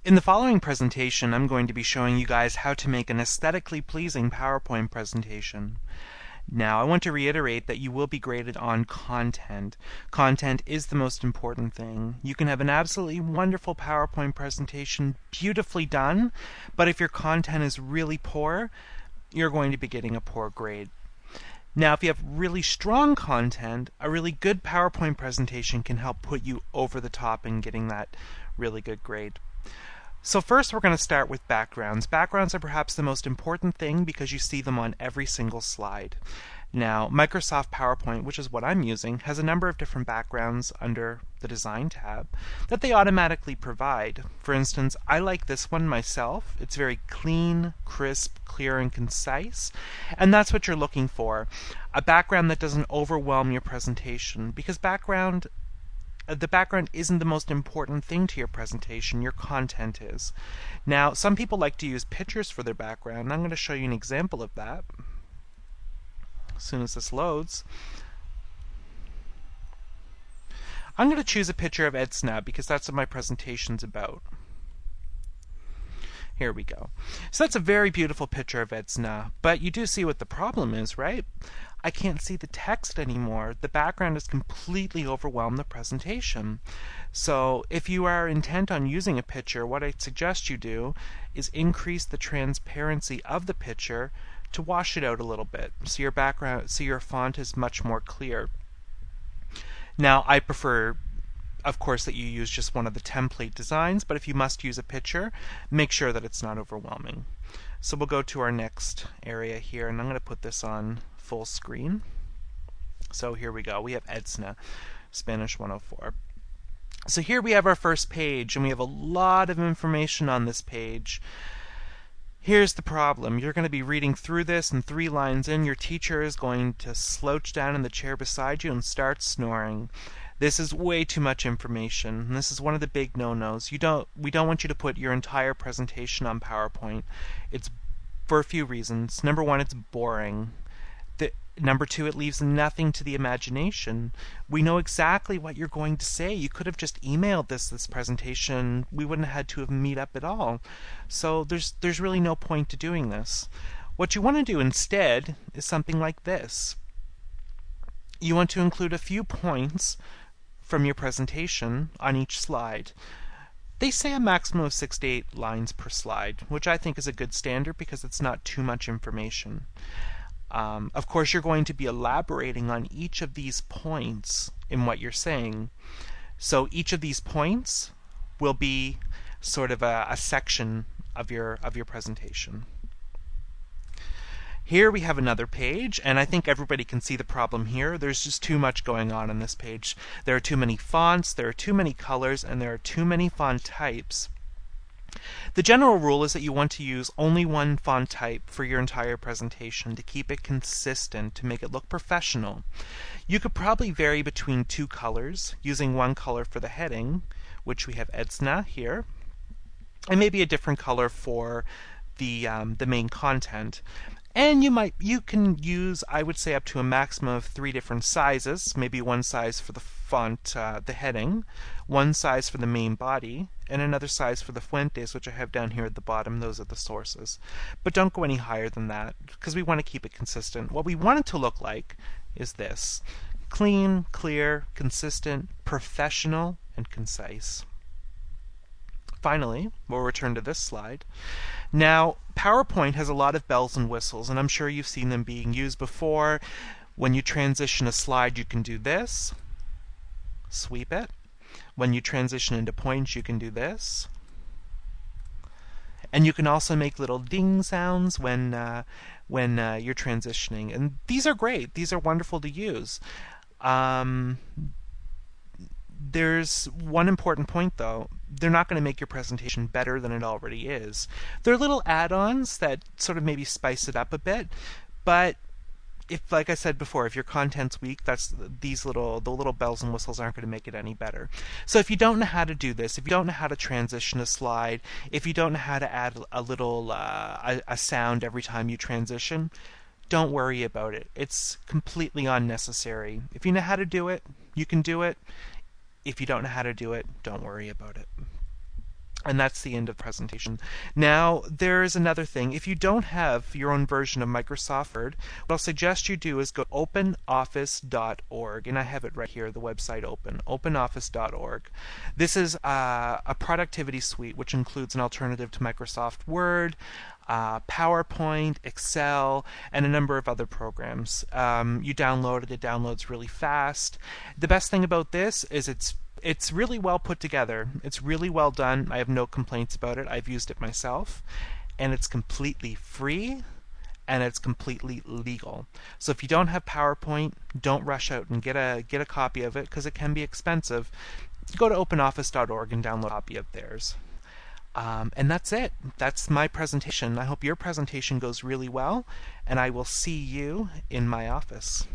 In the following presentation, I'm going to be showing you guys how to make an aesthetically pleasing PowerPoint presentation. Now, I want to reiterate that you will be graded on content. Content is the most important thing. You can have an absolutely wonderful PowerPoint presentation, beautifully done, but if your content is really poor, you're going to be getting a poor grade. Now, if you have really strong content, a really good PowerPoint presentation can help put you over the top in getting that really good grade. So first we're going to start with backgrounds. Backgrounds are perhaps the most important thing because you see them on every single slide. Now, Microsoft PowerPoint, which is what I'm using, has a number of different backgrounds under the Design tab that they automatically provide. For instance, I like this one myself. It's very clean, crisp, clear, and concise, and that's what you're looking for. A background that doesn't overwhelm your presentation, because the background isn't the most important thing to your presentation, your content is. Now, some people like to use pictures for their background, and I'm going to show you an example of that as soon as this loads. I'm going to choose a picture of Ed Snap because that's what my presentation's about. Here we go. So that's a very beautiful picture of Ed Snap, but you do see what the problem is, right? I can't see the text anymore. The background has completely overwhelmed the presentation. So if you are intent on using a picture, what I suggest you do is increase the transparency of the picture to wash it out a little bit, so your font is much more clear. Now, I prefer, of course, that you use just one of the template designs, but if you must use a picture, make sure that it's not overwhelming. So we'll go to our next area here, and I'm going to put this on full screen. So here we go. We have EDSNA, Spanish 104. So here we have our first page, and we have a lot of information on this page. Here's the problem. You're going to be reading through this, and 3 lines in, your teacher is going to slouch down in the chair beside you and start snoring. This is way too much information, and this is one of the big no-nos. We don't want you to put your entire presentation on PowerPoint. It's for a few reasons. Number 1, it's boring. Number 2, it leaves nothing to the imagination. We know exactly what you're going to say. You could have just emailed this presentation. We wouldn't have had to have meet up at all. So there's really no point to doing this. What you want to do instead is something like this. You want to include a few points from your presentation on each slide. They say a maximum of 6 to 8 lines per slide, which I think is a good standard because it's not too much information. Of course, you're going to be elaborating on each of these points in what you're saying. So each of these points will be sort of a section of your presentation. Here we have another page, and I think everybody can see the problem here. There's just too much going on this page. There are too many fonts, there are too many colors, and there are too many font types. The general rule is that you want to use only one font type for your entire presentation to keep it consistent, to make it look professional. You could probably vary between 2 colors, using one color for the heading, which we have EDSNA here, and maybe a different color for the main content. And you can use, I would say, up to a maximum of 3 different sizes. Maybe one size for the font, the heading, one size for the main body, and another size for the fuentes, which I have down here at the bottom. Those are the sources. But don't go any higher than that, because we want to keep it consistent. What we want it to look like is this: clean, clear, consistent, professional, and concise. Finally, we'll return to this slide. Now, PowerPoint has a lot of bells and whistles, and I'm sure you've seen them being used before. When you transition a slide, you can do this. Sweep it. When you transition into points, you can do this. And you can also make little ding sounds when you're transitioning. And these are great. These are wonderful to use. There's one important point, though. They're not going to make your presentation better than it already is. They're little add-ons that sort of maybe spice it up a bit, but if, like I said before, if your content's weak, the little bells and whistles aren't going to make it any better. So if you don't know how to do this, if you don't know how to transition a slide, if you don't know how to add a little a sound every time you transition, don't worry about it. It's completely unnecessary. If you know how to do it, you can do it. If you don't know how to do it, don't worry about it. And that's the end of the presentation. Now, there's another thing. If you don't have your own version of Microsoft Word, what I'll suggest you do is go to openoffice.org, and I have it right here, the website openoffice.org. This is a productivity suite which includes an alternative to Microsoft Word, PowerPoint, Excel, and a number of other programs. You download it, it downloads really fast. The best thing about this is it's really well put together. It's really well done. I have no complaints about it. I've used it myself. And it's completely free and it's completely legal. So if you don't have PowerPoint, don't rush out and get a copy of it because it can be expensive. Go to openoffice.org and download a copy of theirs. And that's it. That's my presentation. I hope your presentation goes really well, and I will see you in my office.